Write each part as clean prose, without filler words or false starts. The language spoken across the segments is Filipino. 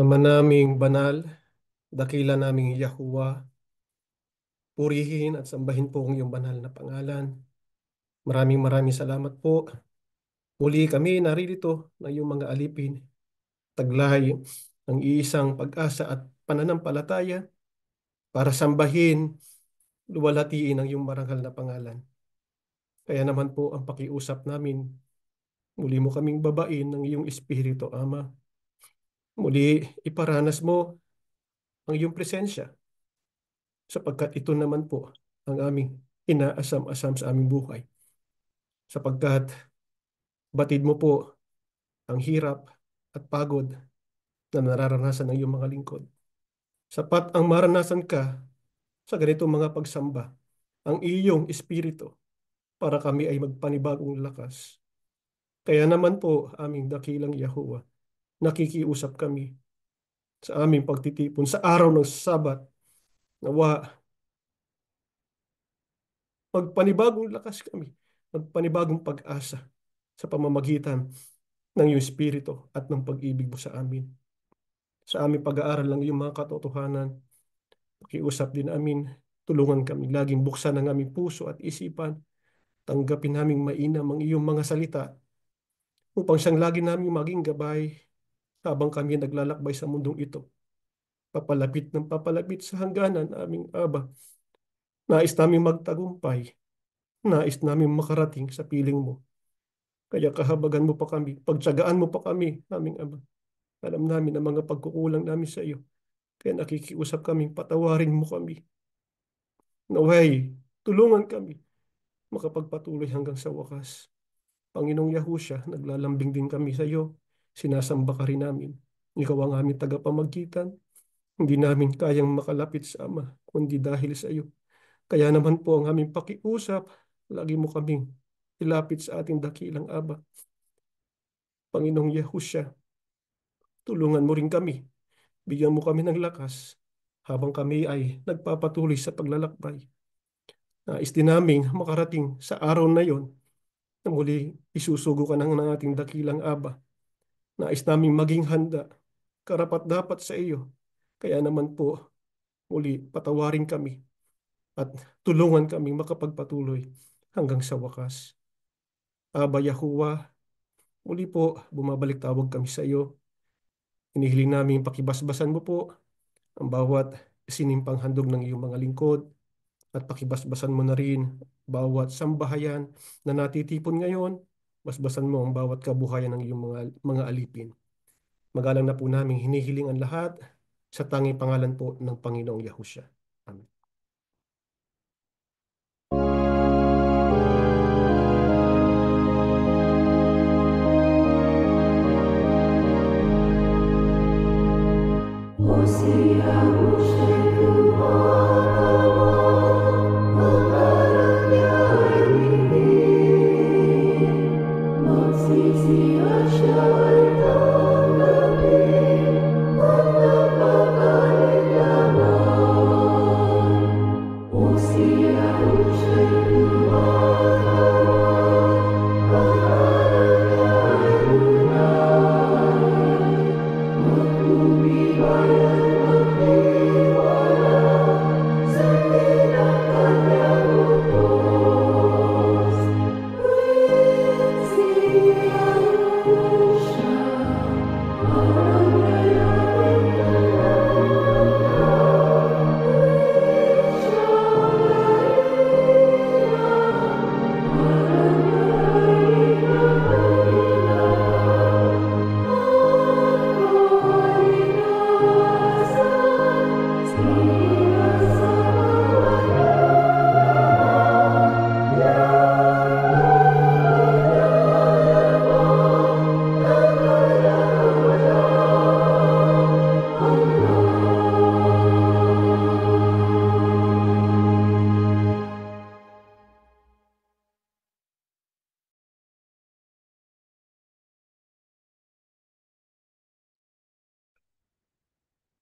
Ama naming banal, dakila naming Yahuwah, purihin at sambahin po ang iyong banal na pangalan. Maraming maraming salamat po. Muli kami naririto na iyong mga alipin, taglay ng iisang pag-asa at pananampalataya para sambahin, luwalhatiin ang iyong marangal na pangalan. Kaya naman po ang pakiusap namin, muli mo kaming babain ng iyong Espiritu, Ama. Muli iparanas mo ang iyong presensya sapagkat ito naman po ang aming inaasam-asam sa aming buhay. Sapagkat batid mo po ang hirap at pagod na nararanasan ng iyong mga lingkod. Sapat ang maranasan ka sa ganitong mga pagsamba, ang iyong espiritu, para kami ay magpanibagong lakas. Kaya naman po, aming dakilang Yahuwah, nakikiusap kami sa aming pagtitipon sa araw ng Sabat, nawa magpanibagong lakas kami, magpanibagong pag-asa sa pamamagitan ng iyong espiritu at ng pag-ibig mo sa amin. Sa aming pag-aaral ng iyong mga katotohanan, pakiusap din amin, tulungan kami laging buksan ang aming puso at isipan, tanggapin naming mainam ang iyong mga salita upang siyang lagi naming maging gabay habang kami naglalakbay sa mundong ito. Papalapit ng papalapit sa hangganan, aming Aba. Nais namin magtagumpay, nais namin makarating sa piling mo. Kaya kahabagan mo pa kami, pagtiyagaan mo pa kami, aming Ama. Alam namin ang mga pagkukulang namin sa iyo. Kaya nakikiusap kaming patawarin mo kami. Naway, tulungan kami makapagpatuloy hanggang sa wakas. Panginoong Yahusya, naglalambing din kami sa iyo. Sinasamba ka rin namin. Ikaw ang aming tagapamagitan. Hindi namin kayang makalapit sa Ama, kundi dahil sa iyo. Kaya naman po ang aming pakiusap, lagi mo kaming ilapit sa ating dakilang Aba. Panginoong Yahusya, tulungan mo rin kami. Bigyan mo kami ng lakas habang kami ay nagpapatuloy sa paglalakbay. Nais din naming makarating sa araw na yon na muli isusugo ka ng ating dakilang Aba. Nais naming maging handa, karapat-dapat sa iyo. Kaya naman po, muli patawarin kami at tulungan kaming makapagpatuloy hanggang sa wakas. Aba Yahuwah, muli po bumabalik tawag kami sa iyo. Inihiling namin pakibasbasan mo po ang bawat sinimpang handog ng iyong mga lingkod at pakibasbasan mo na rin bawat sambahayan na natitipon ngayon. Basbasan mo ang bawat kabuhayan ng iyong mga alipin. Magalang na po namin hinihiling ang lahat sa tanging pangalan po ng Panginoong Yahusya. Amen.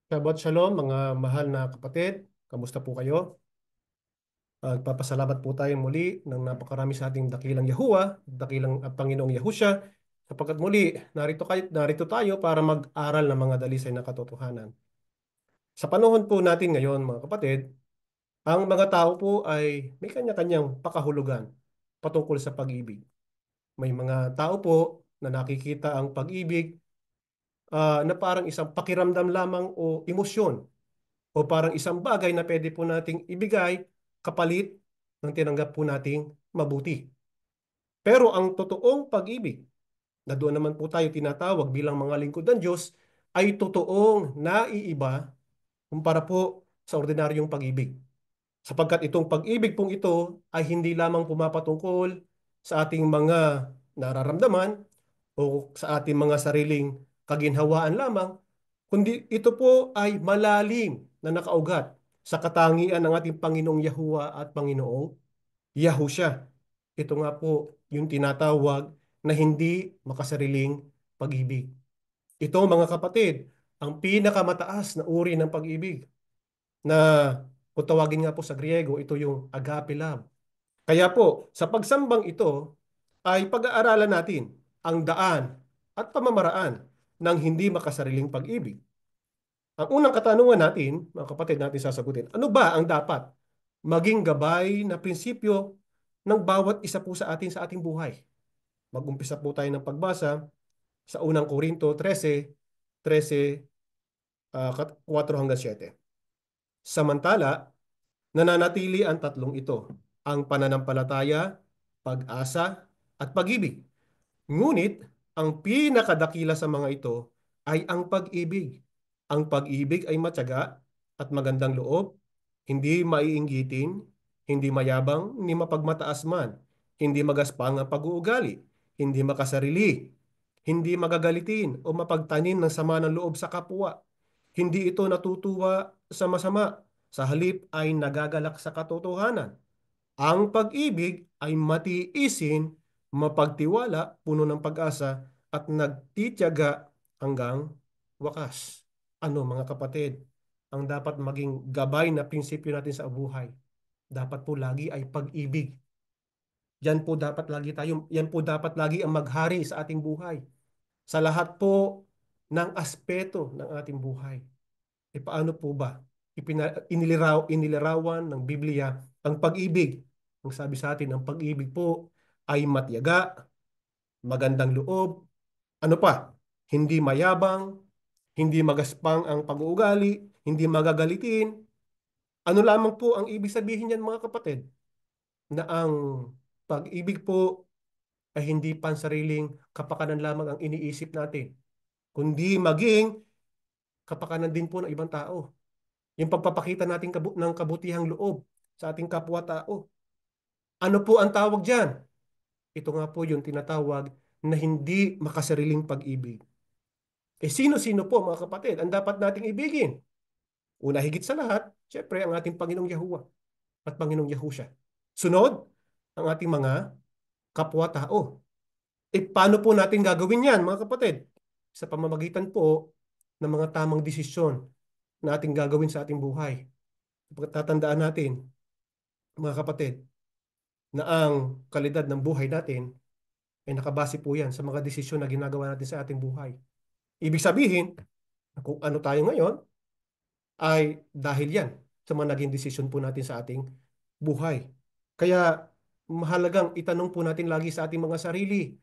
Shabbat Shalom mga mahal na kapatid. Kamusta po kayo? Nagpapasalamat po tayo muli ng napakarami sa ating dakilang Yahuwah, dakilang Panginoong Yahusya, Sapagkat muli, narito tayo para mag-aral ng mga dalisay na katotohanan. Sa panahon po natin ngayon, mga kapatid, ang mga tao po ay may kanya-kanyang pakahulugan patungkol sa pag-ibig. May mga tao po na nakikita ang pag-ibig na parang isang pakiramdam lamang o emosyon o parang isang bagay na pwede po nating ibigay kapalit ng tinanggap po nating mabuti. Pero ang totoong pag-ibig na doon naman po tayo tinatawag bilang mga lingkod ng Diyos ay totoong naiiba kumpara po sa ordinaryong pag-ibig. Sapagkat itong pag-ibig pong ito ay hindi lamang pumapatungkol sa ating mga nararamdaman o sa ating mga sariling kaginhawaan lamang, kundi ito po ay malalim na nakaugat sa katangian ng ating Panginoong Yahuwah at Panginoong Yahusha. Ito nga po yung tinatawag na hindi makasariling pag-ibig. Ito mga kapatid, ang pinakamataas na uri ng pag-ibig na kung tawagin nga po sa Griego, ito yung agape love. Kaya po, sa pagsambang ito ay pag-aaralan natin ang daan at pamamaraan ng hindi makasariling pag-ibig. Ang unang katanungan natin, mga kapatid natin sasagutin, ano ba ang dapat maging gabay na prinsipyo ng bawat isa po sa ating buhay? Mag-umpisa po tayo ng pagbasa sa unang Korinto 13, 4 hanggang 7. Samantala, nananatili ang tatlong ito, ang pananampalataya, pag-asa, at pag-ibig. Ngunit, ang pinakadakila sa mga ito ay ang pag-ibig. Ang pag-ibig ay matyaga at magandang loob, hindi maiinggitin, hindi mayabang, ni mapagmataas man, hindi magaspang ang pag-uugali, hindi makasarili, hindi magagalitin o mapagtanim ng sama ng loob sa kapwa. Hindi ito natutuwa sa masama, sa halip ay nagagalak sa katotohanan. Ang pag-ibig ay matiisin, mapagtiwala, puno ng pag-asa, at nagtitiyaga hanggang wakas. Ano mga kapatid, ang dapat maging gabay na prinsipyo natin sa buhay? Dapat po lagi ay pag-ibig. Yan po dapat lagi ang maghari sa ating buhay. Sa lahat po ng aspeto ng ating buhay. E paano po ba? Inilarawan ng Biblia ang pag-ibig. Ang sabi sa atin, ang pag-ibig po ay matyaga, magandang loob, ano pa? Hindi mayabang, hindi magaspang ang pag-uugali, hindi magagalitin. Ano lamang po ang ibig sabihin niyan mga kapatid? Na ang pag-ibig po ay hindi pansariling kapakanan lamang ang iniisip natin, kundi maging kapakanan din po ng ibang tao. Yung pagpapakita natin ng kabutihang loob sa ating kapwa-tao. Ano po ang tawag diyan? Ito nga po yung tinatawag na hindi makasariling pag-ibig. Sino-sino po mga kapatid ang dapat nating ibigin? Una higit sa lahat, syempre ang ating Panginoong Yahuwah at Panginoong Yahusha. Sunod, ang ating mga kapwa-tao. Paano po natin gagawin yan mga kapatid? Sa pamamagitan po ng mga tamang desisyon na ating gagawin sa ating buhay. Tatandaan natin, mga kapatid, na ang kalidad ng buhay natin ay nakabase po yan sa mga desisyon na ginagawa natin sa ating buhay. Ibig sabihin, kung ano tayo ngayon, ay dahil yan sa mga naging desisyon po natin sa ating buhay. Kaya mahalagang itanong po natin lagi sa ating mga sarili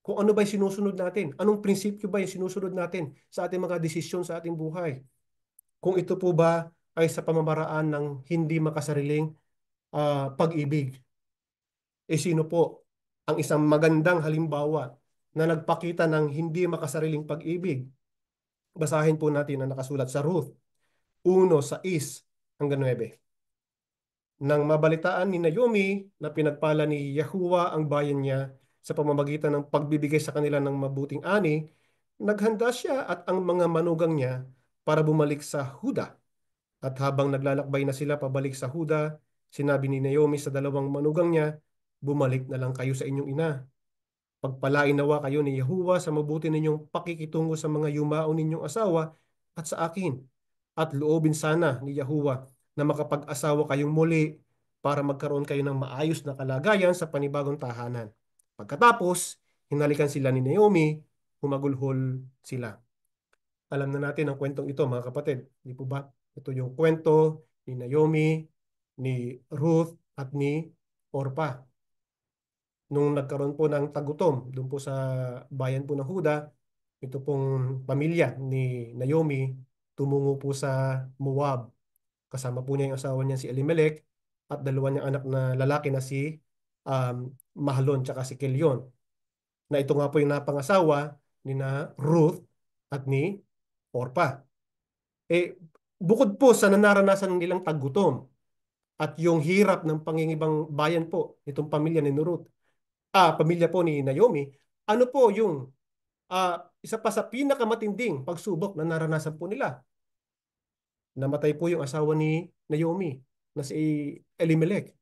kung ano ba yung sinusunod natin, anong prinsipyo ba yung sinusunod natin sa ating mga desisyon sa ating buhay. Kung ito po ba ay sa pamamaraan ng hindi makasariling pag-ibig. Sino po ang isang magandang halimbawa na nagpakita ng hindi makasariling pag-ibig? Basahin po natin ang nakasulat sa Ruth 1:6 hanggang 9. Nang mabalitaan ni Naomi na pinagpala ni Yahuwah ang bayan niya sa pamamagitan ng pagbibigay sa kanila ng mabuting ani, naghanda siya at ang mga manugang niya para bumalik sa Huda. At habang naglalakbay na sila pabalik sa Huda, sinabi ni Naomi sa dalawang manugang niya, "Bumalik na lang kayo sa inyong ina. Pagpalain nawa kayo ni Yahuwah sa mabuti ninyong pakikitungo sa mga yumao ninyong asawa at sa akin. At loobin sana ni Yahuwah na makapag-asawa kayong muli para magkaroon kayo ng maayos na kalagayan sa panibagong tahanan. Pagkatapos, hinalikan sila ni Naomi, humagulhol sila. Alam na natin ang kwentong ito, mga kapatid. Di po ba? Ito yung kwento ni Naomi, ni Ruth, at ni Orpa. Nung nagkaroon po ng tagutom doon po sa bayan po ng Huda, ito pong pamilya ni Naomi tumungo po sa Moab. Kasama po niya yung asawa niya si Elimelech at dalawa niyang anak na lalaki na si Mahlon tsaka si Kelion. Na ito nga po yung napangasawa ni na Ruth at ni Orpa. Eh, bukod po sa nanaranasan nilang tagutom at yung hirap ng pangingibang bayan po nitong pamilya ni Ruth, pamilya po ni Naomi, ano po yung isa pa sa pinakamatinding pagsubok na naranasan po nila? Namatay po yung asawa ni Naomi na si Elimelech.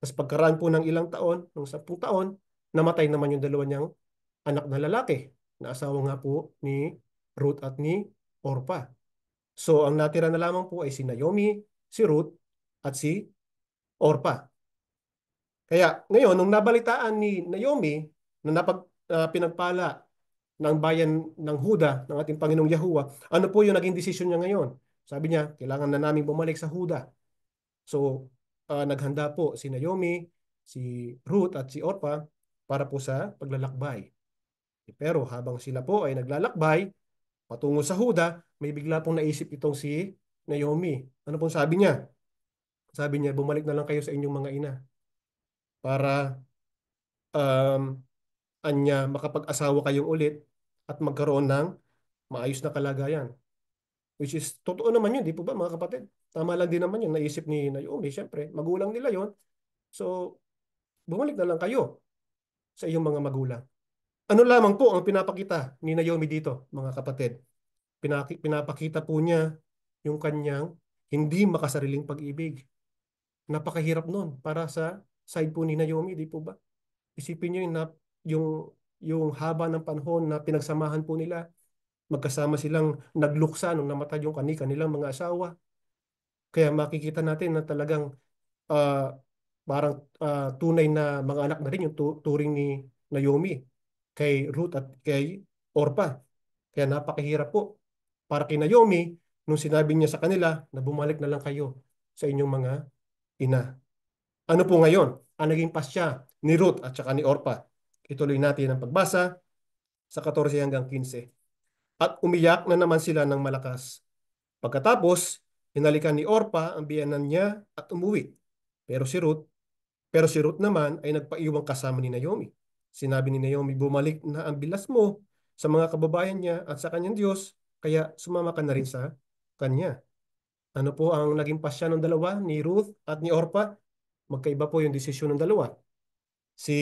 Tapos pagkaraan po ng ilang taon, ng 10 taon, namatay naman yung dalawa niyang anak na lalaki na asawa nga po ni Ruth at ni Orpa. So ang natira na lamang po ay si Naomi, si Ruth, at si Orpa. Kaya ngayon, nung nabalitaan ni Naomi na pinagpala ng bayan ng Huda ng ating Panginoong Yahuwah, ano po yung naging desisyon niya ngayon? Sabi niya, kailangan na namin bumalik sa Huda. So, naghanda po si Naomi, si Ruth at si Orpa para po sa paglalakbay. Pero habang sila po ay naglalakbay patungo sa Huda, may bigla pong naisip itong si Naomi. Ano pong sabi niya? Sabi niya, bumalik na lang kayo sa inyong mga ina para um, makapag-asawa kayong ulit at magkaroon ng maayos na kalagayan. Which is, totoo naman yun, di po ba mga kapatid? Tama lang din naman yun, naisip ni Naomi, syempre, magulang nila yon. So, bumalik na lang kayo sa iyong mga magulang. Ano lamang po ang pinapakita ni Naomi dito, mga kapatid? Pinapakita po niya yung kanyang hindi makasariling pag-ibig. Napakahirap nun para sa side po ni Naomi, di po ba? Isipin niyo yung, yung haba ng panahon na pinagsamahan po nila. Magkasama silang nagluksa nung namatay yung kanilang mga asawa. Kaya makikita natin na talagang ah, parang tunay na mga anak na rin yung turing ni Naomi kay Ruth at kay Orpa. Kaya napakahirap po para kay Naomi nung sinabi niya sa kanila na bumalik na lang kayo sa inyong mga ina. Ano po ngayon? Ang naging pasya ni Ruth at saka ni Orpa. Ituloy natin ang pagbasa sa 14 hanggang 15. At umiyak na naman sila ng malakas. Pagkatapos, hinalikan ni Orpa ang biyenan niya at umuwi. Pero si Ruth, pero si Ruth naman ay nagpaiwang kasama ni Naomi. Sinabi ni Naomi, bumalik na ang bilas mo sa mga kababayan niya at sa kanyang Diyos, kaya sumama ka na rin sa kanya. Ano po ang naging pasya ng dalawa, ni Ruth at ni Orpa? Magkaiba po yung desisyon ng dalawa. Si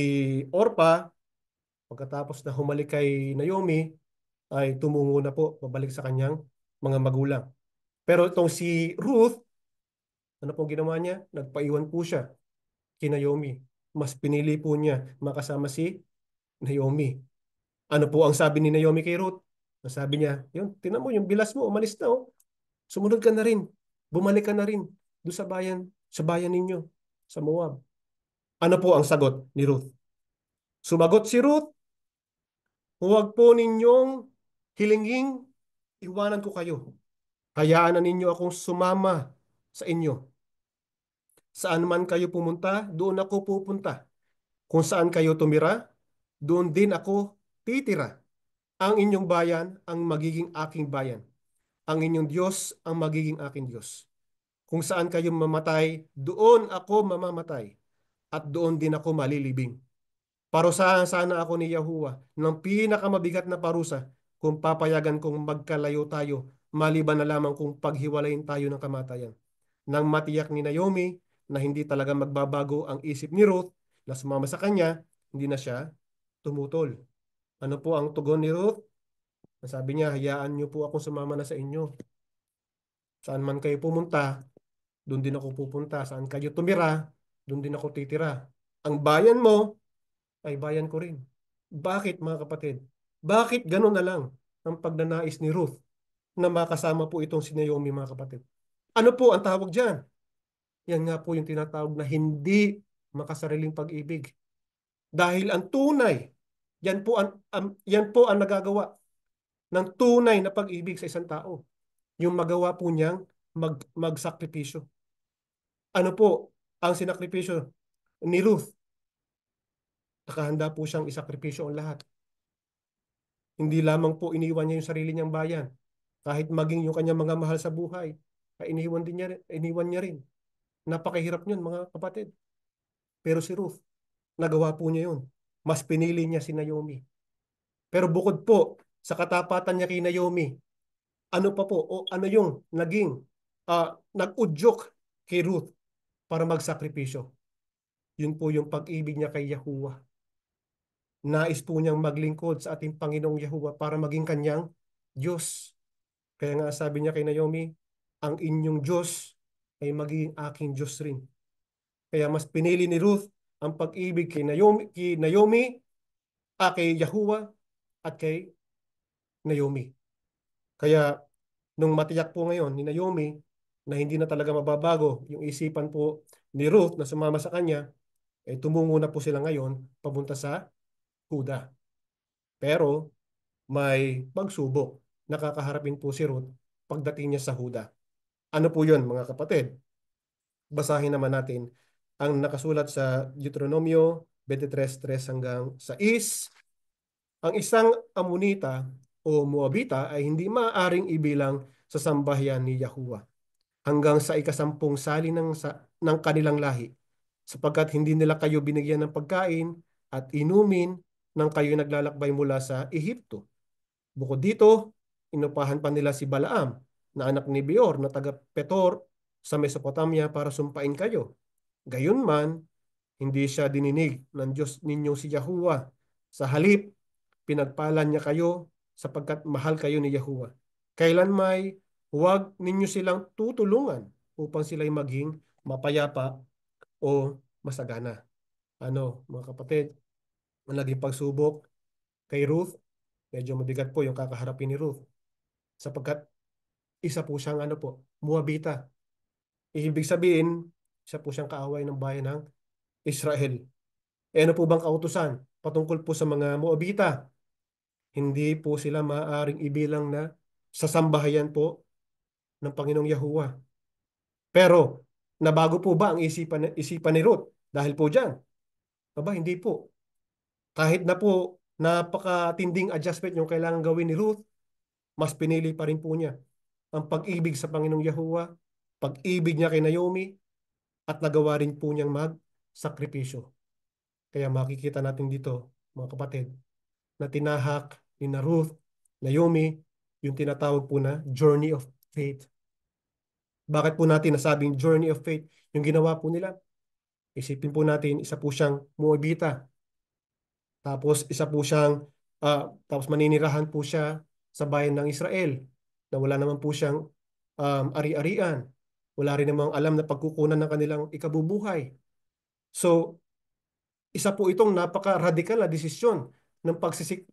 Orpa, pagkatapos na humalik kay Naomi, ay tumungo na po pabalik sa kanyang mga magulang. Pero itong si Ruth, ano pong ginawa niya? Nagpaiwan po siya kay Naomi. Mas pinili po niya makasama si Naomi. Ano po ang sabi ni Naomi kay Ruth? Ang sabi niya, yun, tinan mo yung bilas mo, umalis na oh. Sumunod ka na rin. Bumalik ka na rin doon sa bayan ninyo, sa Moab. Ano po ang sagot ni Ruth? Sumagot si Ruth, huwag po ninyong hilinging iwanan ko kayo. Hayaan na ninyo akong sumama sa inyo. Saan man kayo pumunta, doon ako pupunta. Kung saan kayo tumira, doon din ako titira. Ang inyong bayan ang magiging aking bayan. Ang inyong Diyos ang magiging aking Diyos. Kung saan kayo mamatay, doon ako mamamatay. At doon din ako malilibing. Parusahan sana ako ni Yahuwah ng pinakamabigat na parusa kung papayagan kong magkalayo tayo, maliban na lamang kung paghiwalayin tayo ng kamatayan. Nang matiyak ni Naomi na hindi talaga magbabago ang isip ni Ruth na sumama sa kanya, hindi na siya tumutol. Ano po ang tugon ni Ruth? Sabi niya, hayaan niyo po akong sumama na sa inyo. Saan man kayo pumunta, doon din ako pupunta. Saan kayo tumira, doon din ako titira. Ang bayan mo ay bayan ko rin. Bakit mga kapatid? Bakit gano'n na lang ang pagnanais ni Ruth na makasama po itong si Naomi mga kapatid? Ano po ang tawag dyan? Yan nga po yung tinatawag na hindi makasariling pag-ibig. Dahil ang tunay Yan po ang nagagawa ng tunay na pag-ibig sa isang tao. Yung magawa po niyang magsakripisyo. Ano po ang sinakripisyo ni Ruth? Nakahanda po siyang isakripisyo ang lahat. Hindi lamang po iniwan niya yung sarili niyang bayan. Kahit maging yung kanyang mga mahal sa buhay, ay iniwan niya rin. Napakahirap niyon, mga kapatid. Pero si Ruth, nagawa po niya yun. Mas pinili niya si Naomi. Pero bukod po sa katapatan niya kay Naomi, ano pa po, o ano yung nag-udyok kay Ruth para magsakripisyo? Yun po yung pag-ibig niya kay Yahuwah. Nais po niyang maglingkod sa ating Panginoong Yahuwah para maging kanyang Diyos. Kaya nga sabi niya kay Naomi, ang inyong Diyos ay magiging aking Diyos rin. Kaya mas pinili ni Ruth ang pag-ibig kay Yahuwah at kay Naomi. Kaya nung matiyak po ngayon ni Naomi na hindi na talaga mababago yung isipan po ni Ruth na sumama sa kanya, eh tumungo na po sila ngayon papunta sa Huda. Pero may pagsubok. Nakakaharapin po si Ruth pagdating niya sa Huda. Ano po yun, mga kapatid? Basahin naman natin ang nakasulat sa Deuteronomio 23:3 hanggang 6. Ang isang Amonita o Moabita ay hindi maaaring ibilang sa sambahayan ni Yahuwah hanggang sa ikasampung sali ng kanilang lahi, sapagkat hindi nila kayo binigyan ng pagkain at inumin nang kayo naglalakbay mula sa Ehipto. Bukod dito, inupahan pa nila si Balaam na anak ni Beor na taga Petor sa Mesopotamia para sumpain kayo. Gayunman, hindi siya dininig ng Diyos ninyo si Yahuwah. Sa halip, pinagpalan niya kayo sapagkat mahal kayo ni Yahuwah. Kailanmay, huwag ninyo silang tutulungan upang sila'y maging mapayapa o masagana. Ano, mga kapatid, ang naging pagsubok kay Ruth, medyo mabigat po yung kakaharapin ni Ruth sapagkat isa po siyang Moabita. Ibig sabihin, isa po siyang kaaway ng bayan ng Israel. E ano po bang kautusan? Patungkol po sa mga Moabita, hindi po sila maaaring ibilang na sa sambahayan po ng Panginoong Yahuwah. Pero, nabago po ba ang isipan ni Ruth? Dahil po dyan? Aba, hindi po. Kahit na po napakatinding adjustment yung kailangan gawin ni Ruth, mas pinili pa rin po niya ang pag-ibig sa Panginoong Yahuwah, pag-ibig niya kay Naomi, at nagawa rin po niyang mag-sakripisyo. Kaya makikita natin dito, mga kapatid, na tinahak ni na Ruth, Naomi, yung tinatawag po na journey of faith. Bakit po natin nasabing journey of faith yung ginawa po nila? Isipin po natin, isa po siyang Moabita. Tapos maninirahan po siya sa bayan ng Israel na wala naman po siyang ari-arian. Wala rin namang alam na pagkukunan ng kanilang ikabubuhay. So, isa po itong napaka-radikal na desisyon ng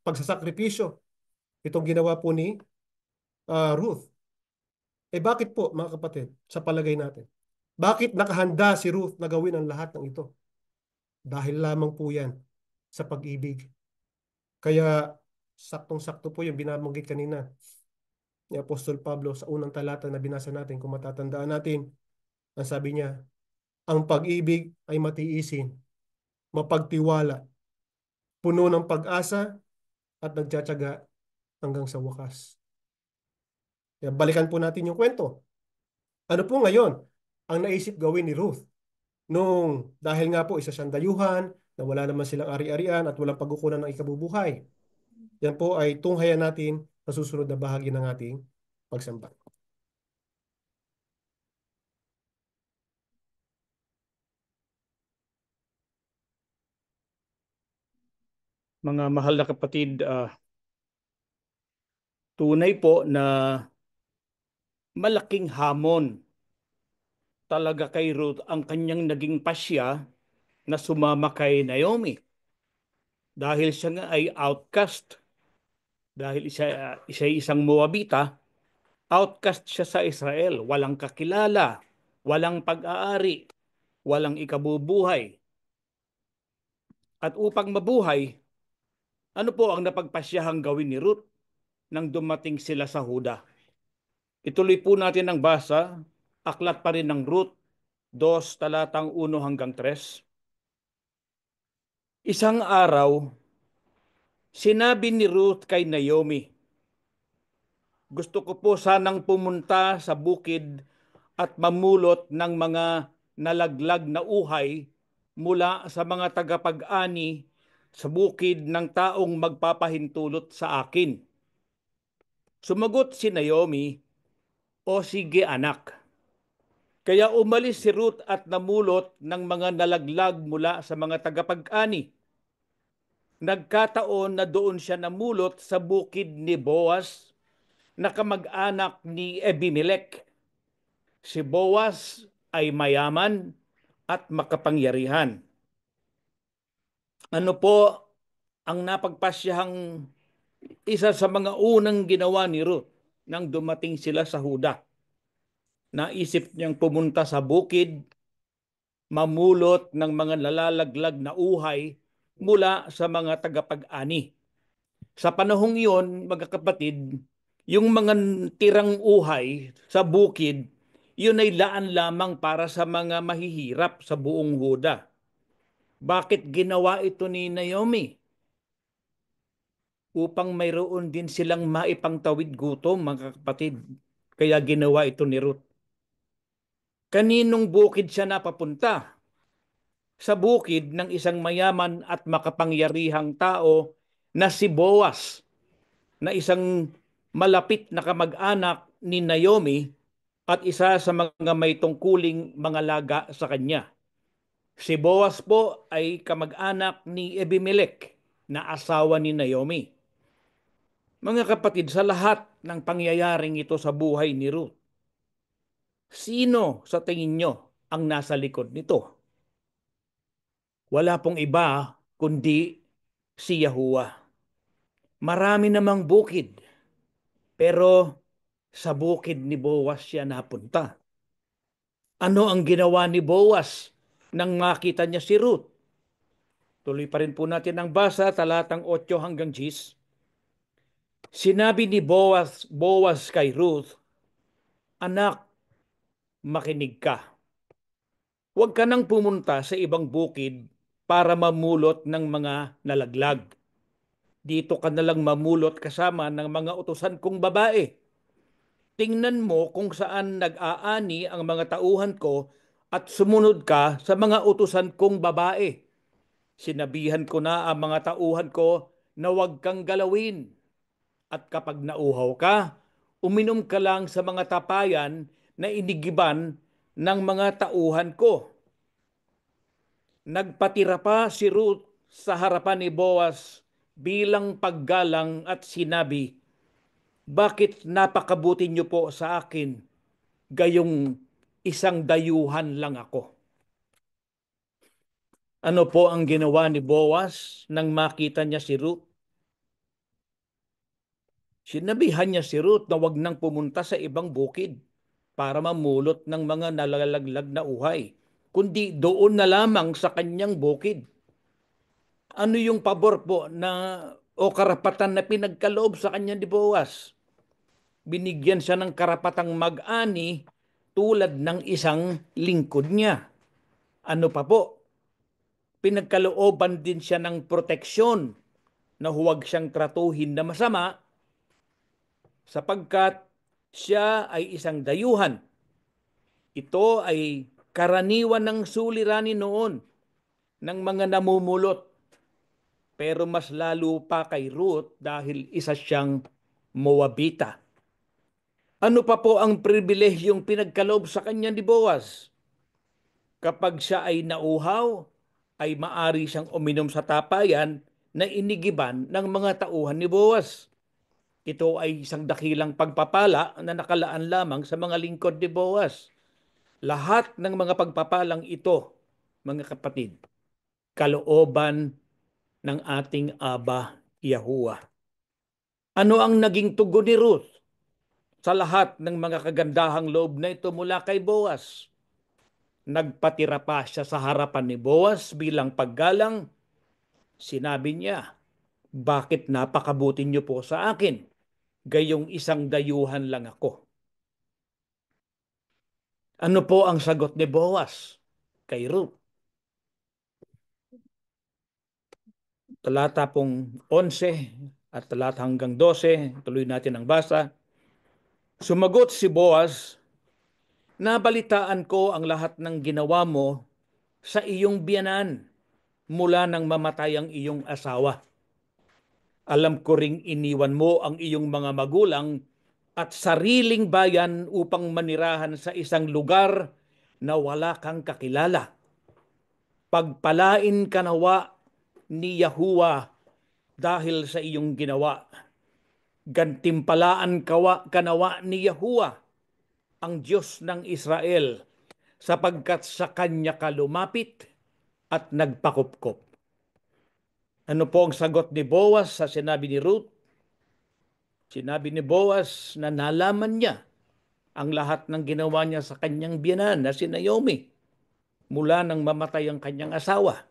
pagsasakripisyo. Itong ginawa po ni Ruth. Eh bakit po, mga kapatid, sa palagay natin? Bakit nakahanda si Ruth na gawin ang lahat ng ito? Dahil lamang po yan sa pag-ibig. Kaya saktong-sakto po yung binabanggit kanina ni Apostol Pablo sa unang talata na binasa natin. Kung matatandaan natin, ang sabi niya, ang pag-ibig ay matiisin, mapagtiwala, puno ng pag-asa at nagtsatsaga hanggang sa wakas. Kaya balikan po natin yung kwento. Ano po ngayon ang naisip gawin ni Ruth? Dahil nga po isa siyang dayuhan, na wala naman silang ari-arian at walang pagkukunan ng ikabubuhay. Yan po ay tunghayan natin sa susunod na bahagi ng ating pagsamba. Mga mahal na kapatid, tunay po na malaking hamon talaga kay Ruth ang kanyang naging pasya na sumama kay Naomi. Dahil siya nga ay outcast, dahil isa isang Moabita, outcast siya sa Israel. Walang kakilala, walang pag-aari, walang ikabubuhay. At upang mabuhay, Ano po ang napagpasyahang gawin ni Ruth nang dumating sila sa Huda? Ituloy po natin ang basa, aklat pa rin ng Ruth 2, talatang 1 hanggang 3. Isang araw, sinabi ni Ruth kay Naomi, gusto ko po sanang pumunta sa bukid at mamulot ng mga nalaglag na uhay mula sa mga tagapag-ani sa bukid ng taong magpapahintulot sa akin. Sumagot si Naomi, o sige anak. Kaya umalis si Ruth at namulot ng mga nalaglag mula sa mga tagapag-ani. Nagkataon na doon siya namulot sa bukid ni Boaz na kamag-anak ni Abimelech. Si Boaz ay mayaman at makapangyarihan. Ano po ang napagpasyahang isa sa mga unang ginawa ni Ruth nang dumating sila sa Huda? Naisip niyang pumunta sa bukid, mamulot ng mga nalalaglag na uhay mula sa mga tagapag-ani. Sa panahong iyon, mga kapatid, yung mga tirang uhay sa bukid, yun ay laan lamang para sa mga mahihirap sa buong Huda. Bakit ginawa ito ni Naomi? Upang mayroon din silang maipangtawid gutom, mga kapatid. Kaya ginawa ito ni Ruth. Kaninong bukid siya napapunta? Sa bukid ng isang mayaman at makapangyarihang tao na si Boaz, na isang malapit na kamag-anak ni Naomi at isa sa mga may tungkuling mga laga sa kanya. Si Boaz po ay kamag-anak ni Abimelech na asawa ni Naomi. Mga kapatid, sa lahat ng pangyayaring ito sa buhay ni Ruth, sino sa tingin nyo ang nasa likod nito? Wala pong iba kundi si Yahuwah. Marami namang bukid, pero sa bukid ni Boaz siya napunta. Ano ang ginawa ni Boaz nang makita niya si Ruth? Tuloy pa rin po natin ang basa, talatang 8 hanggang 10. Sinabi ni Boaz kay Ruth, anak, makinig ka. Huwag ka nang pumunta sa ibang bukid para mamulot ng mga nalaglag. Dito ka na lang mamulot kasama ng mga utusan kong babae. Tingnan mo kung saan nag-aani ang mga tauhan ko at sumunod ka sa mga utusan kong babae. Sinabihan ko na ang mga tauhan ko na huwag kang galawin. At kapag nauhaw ka, uminom ka lang sa mga tapayan na inigiban ng mga tauhan ko. Nagpatira pa si Ruth sa harapan ni Boaz bilang paggalang at sinabi, bakit napakabuti niyo po sa akin, gayong isang dayuhan lang ako? Ano po ang ginawa ni Boaz nang makita niya si Ruth? Sinabihan niya si Ruth na wag nang pumunta sa ibang bukid para mamulot ng mga nalalaglag na uhay, kundi doon na lamang sa kanyang bukid. Ano yung pabor po na o karapatan na pinagkaloob sa kanya ni Boaz? Binigyan siya ng karapatang mag-ani tulad ng isang lingkod niya. Ano pa po? Pinagkalooban din siya ng proteksyon na huwag siyang tratuhin na masama sapagkat siya ay isang dayuhan. Ito ay karaniwan ng suliranin noon ng mga namumulot. Pero mas lalo pa kay Ruth dahil isa siyang Moabita. Ano pa po ang pribilehyong pinagkaloob sa kanya ni Boaz? Kapag siya ay nauhaw, ay maari siyang uminom sa tapayan na inigiban ng mga tauhan ni Boaz. Ito ay isang dakilang pagpapala na nakalaan lamang sa mga lingkod ni Boaz. Lahat ng mga pagpapalang ito, mga kapatid, kalooban ng ating Aba Yahuwah. Ano ang naging tugon ni Ruth sa lahat ng mga kagandahang loob na ito mula kay Boaz? Nagpatira pa siya sa harapan ni Boaz bilang paggalang. Sinabi niya, Bakit napakabuti niyo po sa akin? Gayong isang dayuhan lang ako. Ano po ang sagot ni Boaz kay Ruth? Talata pong 11 at talata hanggang 12, tuloy natin ang basa. Sumagot si Boaz, nabalitaan ko ang lahat ng ginawa mo sa iyong biyanan mula nang mamatay ang iyong asawa. Alam ko ring iniwan mo ang iyong mga magulang at sariling bayan upang manirahan sa isang lugar na wala kang kakilala. Pagpalain ka nawa ni Yahuwah dahil sa iyong ginawa. Gantimpalaan kanawa ni Yahuwah, ang Diyos ng Israel, sapagkat sa kanya ka lumapit at nagpakupkop. Ano po ang sagot ni Boaz sa sinabi ni Ruth? Sinabi ni Boaz na nalaman niya ang lahat ng ginawa niya sa kanyang biyanan na si Naomi mula nang mamatay ang kanyang asawa.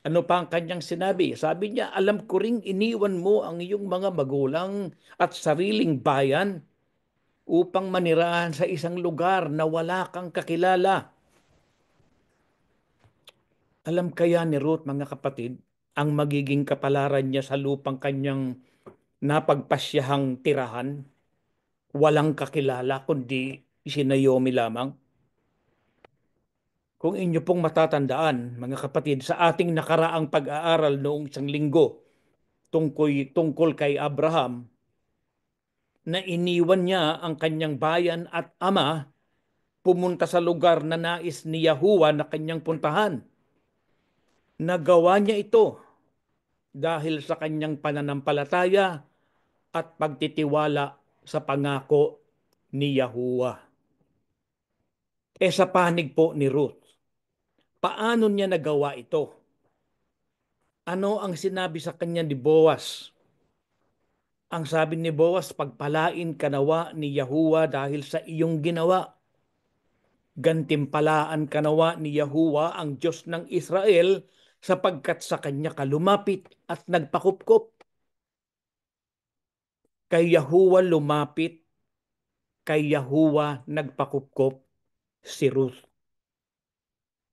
Ano pa ang kanyang sinabi? Sabi niya, alam ko ring iniwan mo ang iyong mga magulang at sariling bayan upang manirahan sa isang lugar na wala kang kakilala. Alam kaya ni Ruth, mga kapatid, ang magiging kapalaran niya sa lupang kanyang napagpasyahang tirahan? Walang kakilala kundi si Naomi lamang. Kung inyo pong matatandaan, mga kapatid, sa ating nakaraang pag-aaral noong isang linggo tungkol kay Abraham, na iniwan niya ang kanyang bayan at ama, pumunta sa lugar na nais ni Yahuwah na kanyang puntahan. Nagawa niya ito dahil sa kanyang pananampalataya at pagtitiwala sa pangako ni Yahuwah. Sa panig po ni Ruth, paano niya nagawa ito? Ano ang sinabi sa kanya ni Boaz? Ang sabi ni Boaz, pagpalain ka nawa ni Yahuwah dahil sa iyong ginawa. Gantimpalaan ka nawa ni Yahuwah, ang Diyos ng Israel, sapagkat sa kanya ka lumapit at nagpakupkop. Kay Yahuwah lumapit, kay Yahuwah nagpakupkop si Ruth.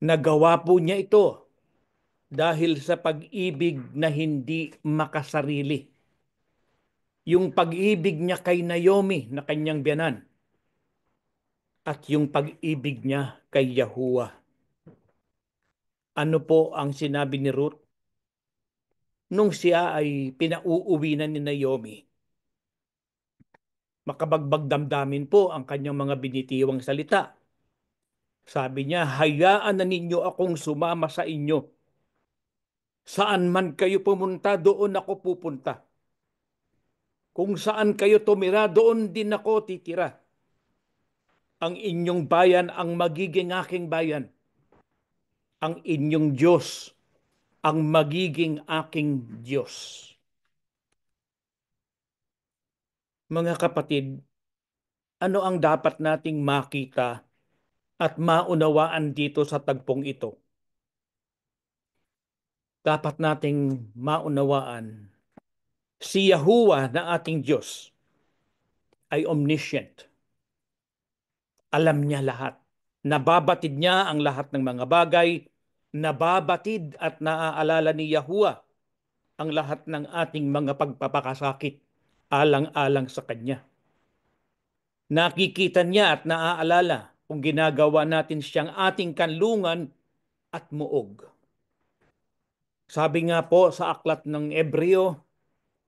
Nagawa po niya ito dahil sa pag-ibig na hindi makasarili. Yung pag-ibig niya kay Naomi na kanyang biyanan at yung pag-ibig niya kay Yahuwah. Ano po ang sinabi ni Ruth? Nung siya ay pinauuwi na ni Naomi, makabagbag damdamin po ang kanyang mga binitiwang salita. Sabi niya, hayaan na ninyo akong sumama sa inyo. Saan man kayo pumunta, doon ako pupunta. Kung saan kayo tumira, doon din ako titira. Ang inyong bayan ang magiging aking bayan. Ang inyong Diyos ang magiging aking Diyos. Mga kapatid, ano ang dapat nating makita at maunawaan dito sa tagpong ito? Dapat nating maunawaan, si Yahuwah na ating Diyos ay omniscient. Alam niya lahat. Nababatid niya ang lahat ng mga bagay. Nababatid at naaalala ni Yahuwah ang lahat ng ating mga pagpapakasakit alang-alang sa Kanya. Nakikita niya at naaalala kung ginagawa natin siyang ating kanlungan at muog. Sabi nga po sa aklat ng Ebreo,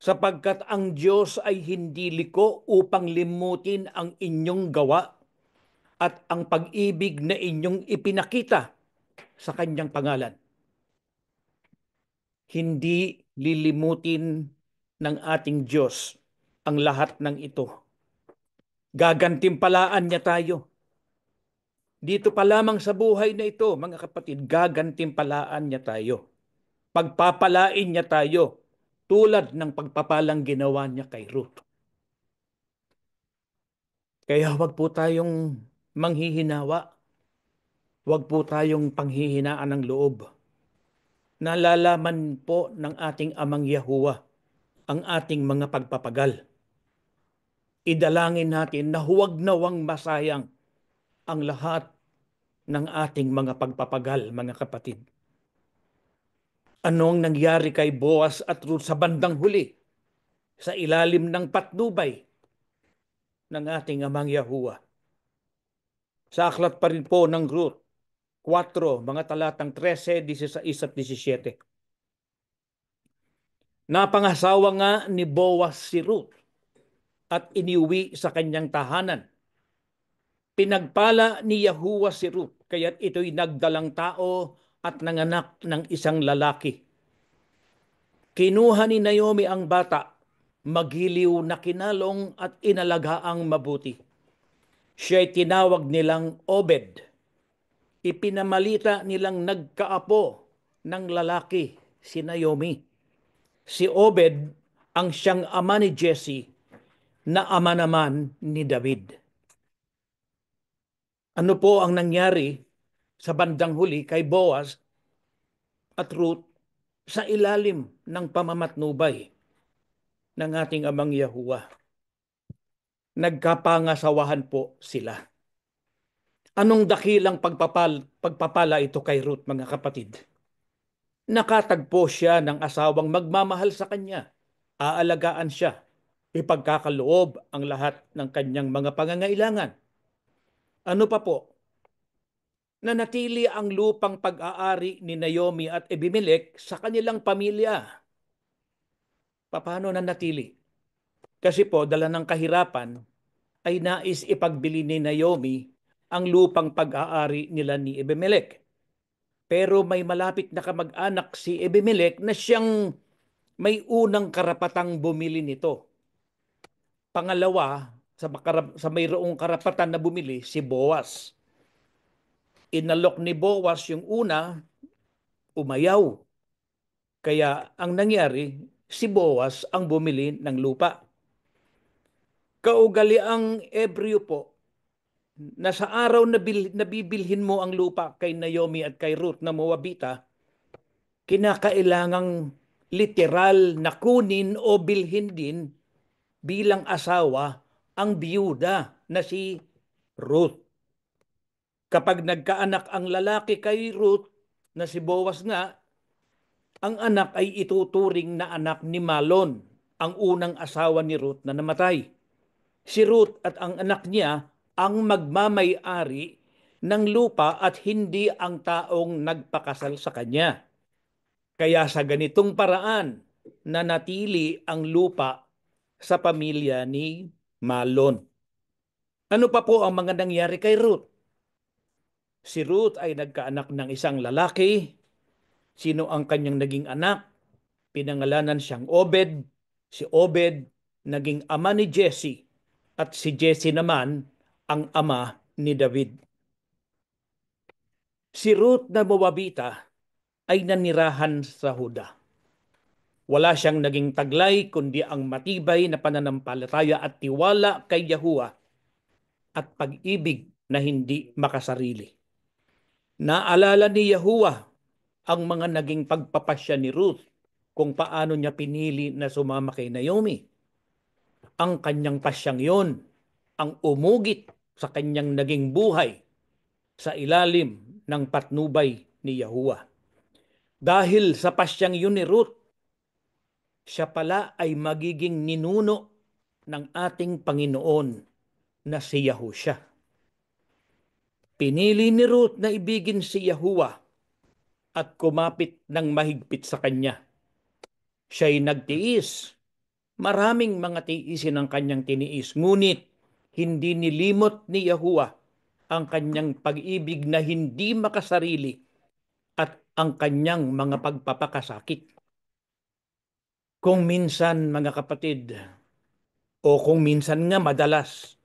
sapagkat ang Diyos ay hindi liko upang limutin ang inyong gawa at ang pag-ibig na inyong ipinakita sa kanyang pangalan. Hindi lilimutin ng ating Diyos ang lahat ng ito. Gagantimpalaan niya tayo. Dito pa lamang sa buhay na ito, mga kapatid, gagantimpalaan niya tayo. Pagpapalain niya tayo tulad ng pagpapalang ginawa niya kay Ruth. Kaya wag po tayong manghihinawa. Wag po tayong panghihinaan ng loob. Nalalaman po ng ating Amang Yahuwah ang ating mga pagpapagal. Idalangin natin na huwag nawang masayang ang lahat ng ating mga pagpapagal, mga kapatid. Anong nangyari kay Boaz at Ruth sa bandang huli, sa ilalim ng patnubay ng ating Amang Yahuwah? Sa aklat pa rin po ng Ruth 4, mga talatang 13, 16 at 17. Napangasawa nga ni Boaz si Ruth at iniuwi sa kanyang tahanan. Pinagpala ni Yahuwah si Ruth, kaya't ito'y nagdalang tao at nanganak ng isang lalaki. Kinuha ni Naomi ang bata, magiliw na kinalong at inalagaang mabuti. Siya'y tinawag nilang Obed. Ipinamalita nilang nagkaapo ng lalaki si Naomi. Si Obed ang siyang ama ni Jesse na ama naman ni David. Ano po ang nangyari sa bandang huli kay Boaz at Ruth sa ilalim ng pamamatnubay ng ating Amang Yahuwah? Nagkapangasawahan po sila. Anong dakilang pagpapala ito kay Ruth, mga kapatid? Nakatagpo siya ng asawang magmamahal sa kanya. Aalagaan siya. Ipagkakaloob ang lahat ng kanyang mga pangangailangan. Ano pa po? Nanatili ang lupang pag-aari ni Naomi at Abimelech sa kanilang pamilya. Paano nanatili? Kasi po, dala ng kahirapan, ay nais ipagbili ni Naomi ang lupang pag-aari nila ni Abimelech. Pero may malapit na kamag-anak si Abimelech na siyang may unang karapatang bumili nito. Pangalawa, sa mayroong karapatan na bumili, si Boaz. Inalok ni Boaz yung una, umayaw. Kaya ang nangyari, si Boaz ang bumili ng lupa. Kaugaliang Ebreo po, na sa araw na nabibilhin mo ang lupa kay Naomi at kay Ruth na Moabita, kinakailangang literal na kunin o bilhin din bilang asawa ang biyuda na si Ruth. Kapag nagkaanak ang lalaki kay Ruth na si Boaz nga, ang anak ay ituturing na anak ni Malon, ang unang asawa ni Ruth na namatay. Si Ruth at ang anak niya ang magmamay-ari ng lupa at hindi ang taong nagpakasal sa kanya. Kaya sa ganitong paraan, nanatili ang lupa sa pamilya ni Malon. Ano pa po ang mga nangyari kay Ruth? Si Ruth ay nagkaanak ng isang lalaki. Sino ang kanyang naging anak? Pinangalanan siyang Obed. Si Obed naging ama ni Jesse at si Jesse naman ang ama ni David. Si Ruth na Moabita ay nanirahan sa Huda. Wala siyang naging taglay kundi ang matibay na pananampalataya at tiwala kay Yahuwah at pag-ibig na hindi makasarili. Naalala ni Yahuwah ang mga naging pagpapasya ni Ruth kung paano niya pinili na sumama kay Naomi. Ang kanyang pasyang yon ang umugit sa kanyang naging buhay sa ilalim ng patnubay ni Yahuwah. Dahil sa pasyang yun ni Ruth, siya pala ay magiging ninuno ng ating Panginoon na si Yahushua. Pinili ni Ruth na ibigin si Yahuwah at kumapit ng mahigpit sa kanya. Siya'y nagtiis. Maraming mga tiisin ang kanyang tiniis, ngunit hindi nilimot ni Yahuwah ang kanyang pag-ibig na hindi makasarili at ang kanyang mga pagpapakasakit. Kung minsan, mga kapatid, o kung minsan nga madalas,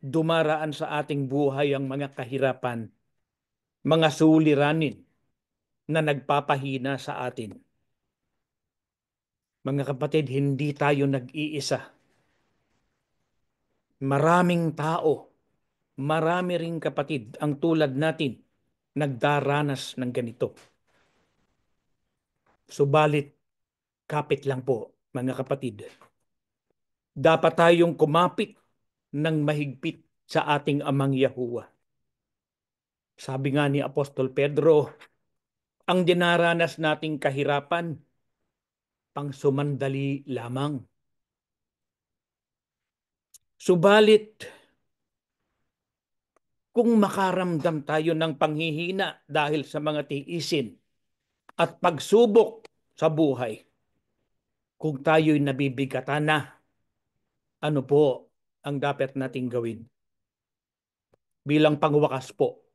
dumaraan sa ating buhay ang mga kahirapan, mga suliranin na nagpapahina sa atin. Mga kapatid, hindi tayo nag-iisa. Maraming tao, marami ring kapatid ang tulad natin nagdaranas ng ganito. Subalit, kapit lang po, mga kapatid. Dapat tayong kumapit ng mahigpit sa ating amang Yahuwa. Sabi nga ni Apostol Pedro, ang dinaranas nating kahirapan, pang sumandali lamang. Subalit, kung makaramdam tayo ng panghihina dahil sa mga tiisin at pagsubok sa buhay, kung tayo'y nabibigatan na, ano po ang dapat nating gawin? Bilang pangwakas po,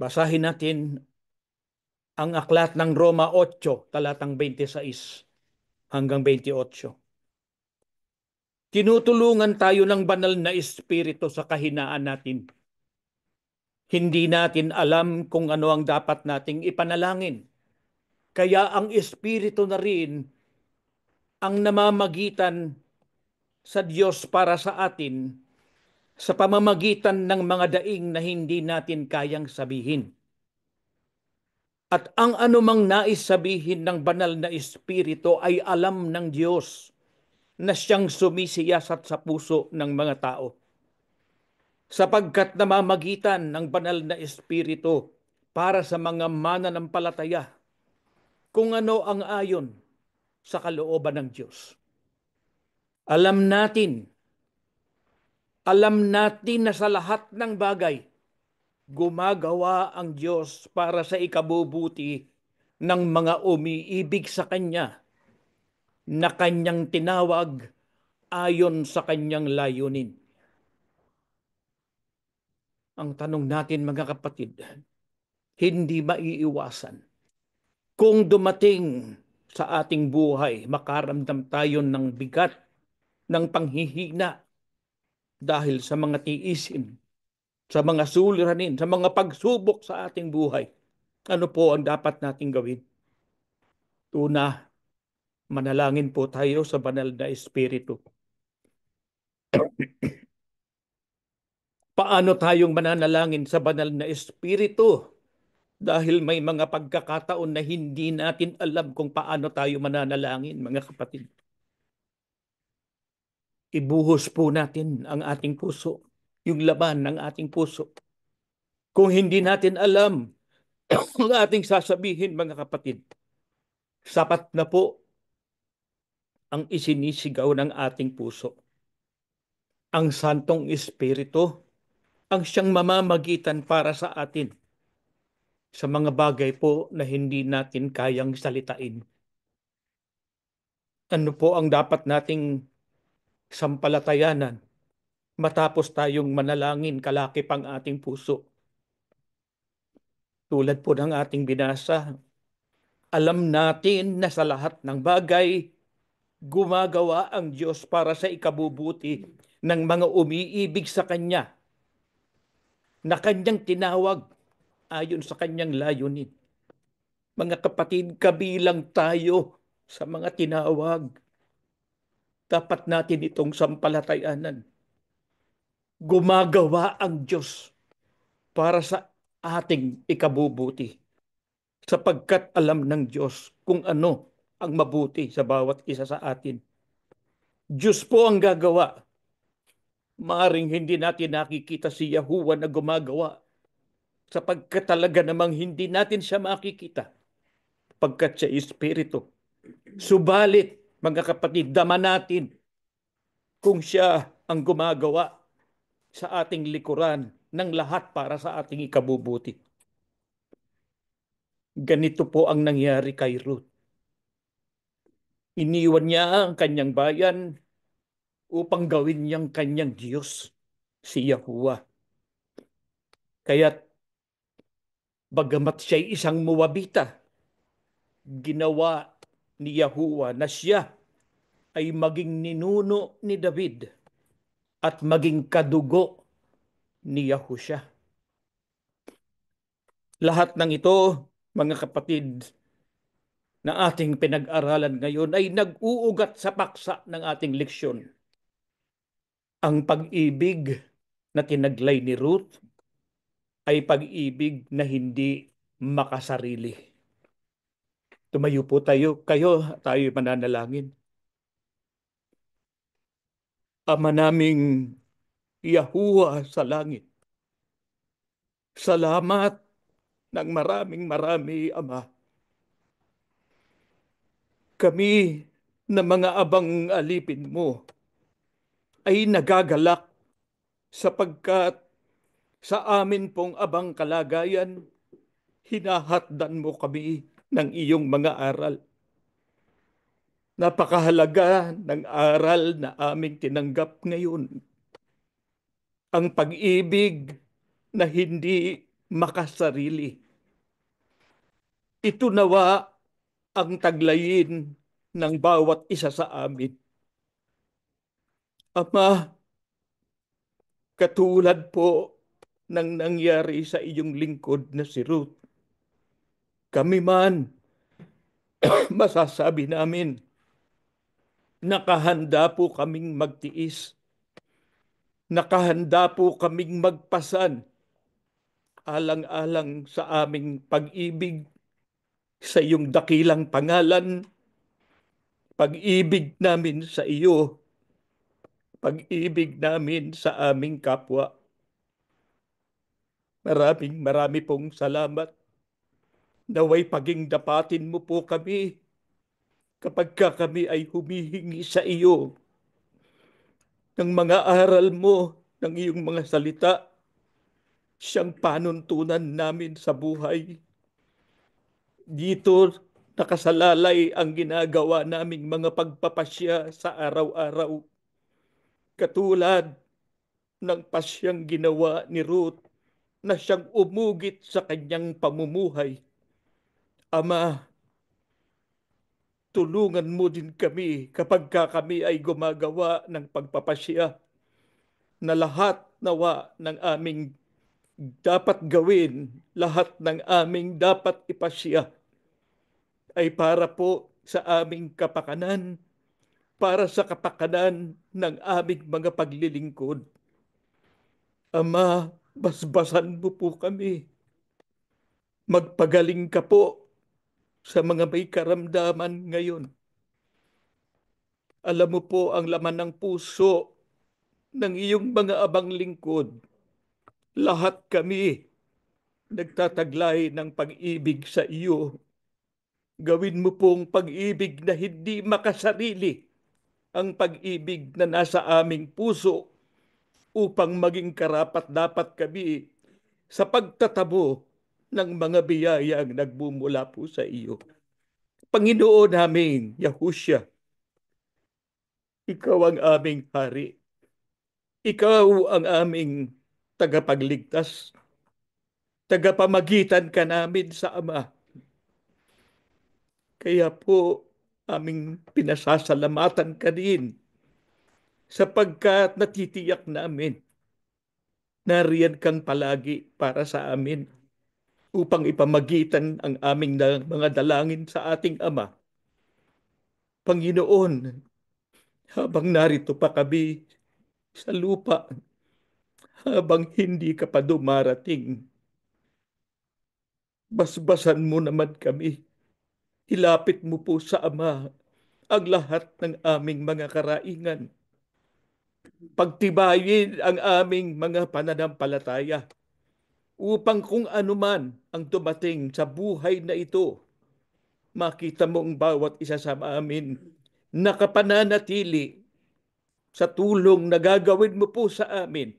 basahin natin ang aklat ng Roma 8, talatang 26 hanggang 28. Tinutulungan tayo ng banal na espiritu sa kahinaan natin. Hindi natin alam kung ano ang dapat nating ipanalangin. Kaya ang espiritu na rin ang namamagitan sa Diyos para sa atin sa pamamagitan ng mga daing na hindi natin kayang sabihin. At ang anumang nais sabihin ng banal na espiritu ay alam ng Diyos na siyang sumisiyasat sa puso ng mga tao. Sapagkat namamagitan ng banal na espiritu para sa mga mananampalataya kung ano ang ayon sa kalooban ng Diyos. Alam natin, alam natin na sa lahat ng bagay, gumagawa ang Diyos para sa ikabubuti ng mga umiibig sa Kanya na Kanyang tinawag ayon sa Kanyang layunin. Ang tanong natin, mga kapatid, hindi maiiwasan. Kung dumating sa ating buhay, makaramdam tayo ng bigat, ng panghihina dahil sa mga tiisin, sa mga suliranin, sa mga pagsubok sa ating buhay. Ano po ang dapat nating gawin? Una, manalangin po tayo sa banal na espiritu. Paano tayong mananalangin sa banal na espiritu? Dahil may mga pagkakataon na hindi natin alam kung paano tayo mananalangin, mga kapatid. Ibuhos po natin ang ating puso, yung laban ng ating puso. Kung hindi natin alam ang ating sasabihin, mga kapatid, sapat na po ang isinisigaw ng ating puso. Ang Santong Espiritu ang siyang mamamagitan para sa atin sa mga bagay po na hindi natin kayang salitain. Ano po ang dapat nating sampalatayanan matapos tayong manalangin kalakip ang ating puso? Tulad po ng ating binasa, alam natin na sa lahat ng bagay, gumagawa ang Diyos para sa ikabubuti ng mga umiibig sa Kanya, na Kanyang tinawag ayon sa Kanyang layunin. Mga kapatid, kabilang tayo sa mga tinawag. Dapat natin itong sampalatayanan. Gumagawa ang Diyos para sa ating ikabubuti, sapagkat alam ng Diyos kung ano ang mabuti sa bawat isa sa atin. Diyos po ang gagawa. Maaring hindi natin nakikita si Yahuwah na gumagawa, sapagkat talaga namang hindi natin siya makikita, pagkat siya Espiritu. Subalit, mga kapatid, dama natin kung siya ang gumagawa sa ating likuran ng lahat para sa ating ikabubuti. Ganito po ang nangyari kay Ruth. Iniwan niya ang kanyang bayan upang gawin niyang kanyang Diyos, si Yahuwah. Kaya't bagamat siya'y isang Moabita, ginawa ni Yahuwah na siya ay maging ninuno ni David at maging kadugo ni Yahusha. Lahat ng ito, mga kapatid, na ating pinag-aralan ngayon ay nag-uugat sa paksa ng ating leksyon. Ang pag-ibig na tinaglay ni Ruth ay pag-ibig na hindi makasarili. Tumayo po tayo mananalangin. Ama naming Yahuwa sa langit, salamat ng maraming marami, Ama. Kami na mga abang alipin mo ay nagagalak sapagkat sa amin pong abang kalagayan, hinahatdan mo kami ng iyong mga aral. Napakahalaga ng aral na aming tinanggap ngayon. Ang pag-ibig na hindi makasarili. Ito nawa ang taglayin ng bawat isa sa amin. Ama, katulad po ng nangyari sa iyong lingkod na si Ruth, kami man masasabi namin, nakahanda po kaming magtiis. Nakahanda po kaming magpasan alang-alang sa aming pag-ibig sa iyong dakilang pangalan, pag-ibig namin sa iyo, pag-ibig namin sa aming kapwa. Marami pong salamat. Naway paging dapatin mo po kami kapag kami ay humihingi sa iyo ng mga aral mo, ng iyong mga salita, siyang panuntunan namin sa buhay. Dito nakasalalay ang ginagawa naming mga pagpapasya sa araw-araw. Katulad ng pasyang ginawa ni Ruth na siyang umugit sa kanyang pamumuhay. Ama, tulungan mo din kami kapag kami ay gumagawa ng pagpapasya na lahat nawa ng aming dapat gawin, lahat ng aming dapat ipasya ay para po sa aming kapakanan, para sa kapakanan ng aming mga paglilingkod. Ama, basbasan mo po kami. Magpagaling ka po sa mga may karamdaman ngayon. Alam mo po ang laman ng puso ng iyong mga abang lingkod. Lahat kami nagtataglay ng pag-ibig sa iyo. Gawin mo pong pag-ibig na hindi makasarili, ang pag-ibig na nasa aming puso upang maging karapat-dapat kami sa pagtatabo ng mga biyayang nagmumula po sa iyo. Panginoon naming Yahushua, ikaw ang aming hari. Ikaw ang aming tagapagligtas. Tagapamagitan ka namin sa Ama. Kaya po aming pinasasalamatan ka din sapagkat natitiyak namin nariyan kang palagi para sa amin upang ipamagitan ang aming mga dalangin sa ating Ama. Panginoon, habang narito pa kami sa lupa, habang hindi ka pa dumarating, basbasan mo naman kami. Ilapit mo po sa Ama ang lahat ng aming mga karaingan. Pagtibayin ang aming mga pananampalataya upang kung anuman ang dumating sa buhay na ito, makita mo ang bawat isa sa amin nakapananatili sa tulong na gagawin mo po sa amin.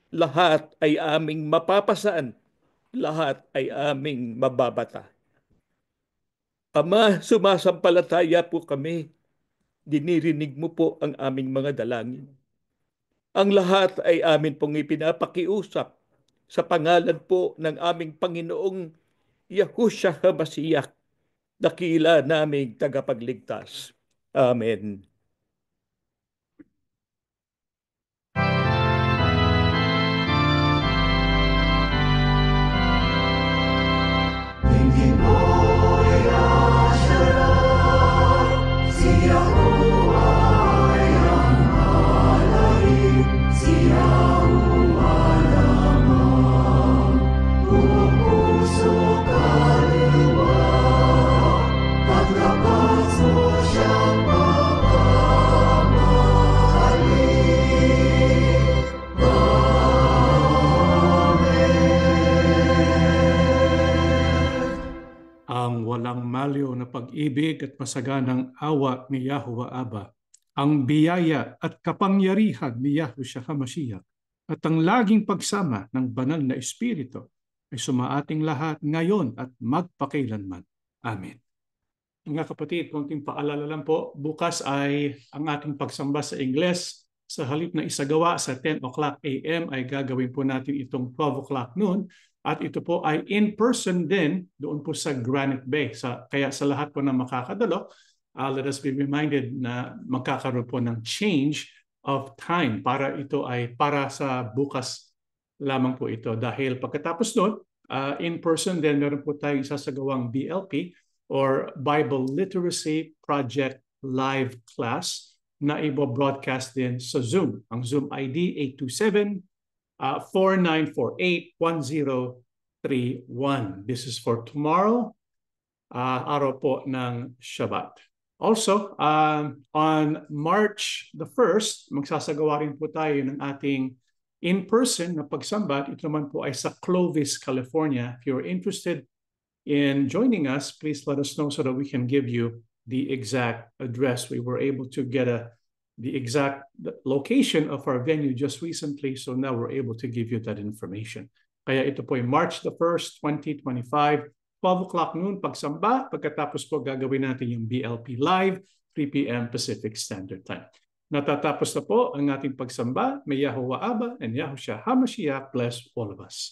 Lahat ay aming mapapasaan, lahat ay aming mababata. Ama, sumasampalataya po kami. Dinirinig mo po ang aming mga dalangin. Ang lahat ay amin pong ipinapakiusap sa pangalan po ng aming Panginoong Yahushua HaMashiach, dakila naming tagapagligtas. Amen. pag-ibig at masaganang awa ni Yahuwah Abba, ang biyaya at kapangyarihan ni Yahushua HaMashiach, at ang laging pagsama ng banal na Espiritu ay sumaating lahat ngayon at magpakailanman. Amen. Mga kapatid, konting paalala lang po, bukas ay ang ating pagsamba sa Ingles. Sa halip na isagawa sa 10 o'clock a.m. ay gagawin po natin itong 12 o'clock noon. At ito po ay in-person din doon po sa Granite Bay. Kaya sa lahat po na makakadalo, let us be reminded na magkakaroon po ng change of time para ito ay para sa bukas lamang po ito. Dahil pagkatapos noon, in-person din meron po tayong sasagawang BLP or Bible Literacy Project Live Class na i-broadcast din sa Zoom. Ang Zoom ID 827-4948-1031. This is for tomorrow, araw po ng Shabbat. Also, on March the 1st, magsasagawa rin po tayo ng ating in-person na pagsamba. Ito naman po ay sa Clovis, California. If you're interested in joining us, please let us know so that we can give you the exact address. We were able to get the exact location of our venue just recently, so now we're able to give you that information. Kaya ito po ay March the 1st, 2025, 12 o'clock noon, pagsamba. Pagkatapos po gagawin natin yung BLP Live, 3 p.m. Pacific Standard Time. Natatapos na po ang ating pagsamba. May Yahuwah Abba and Yahushua HaMashiach bless all of us.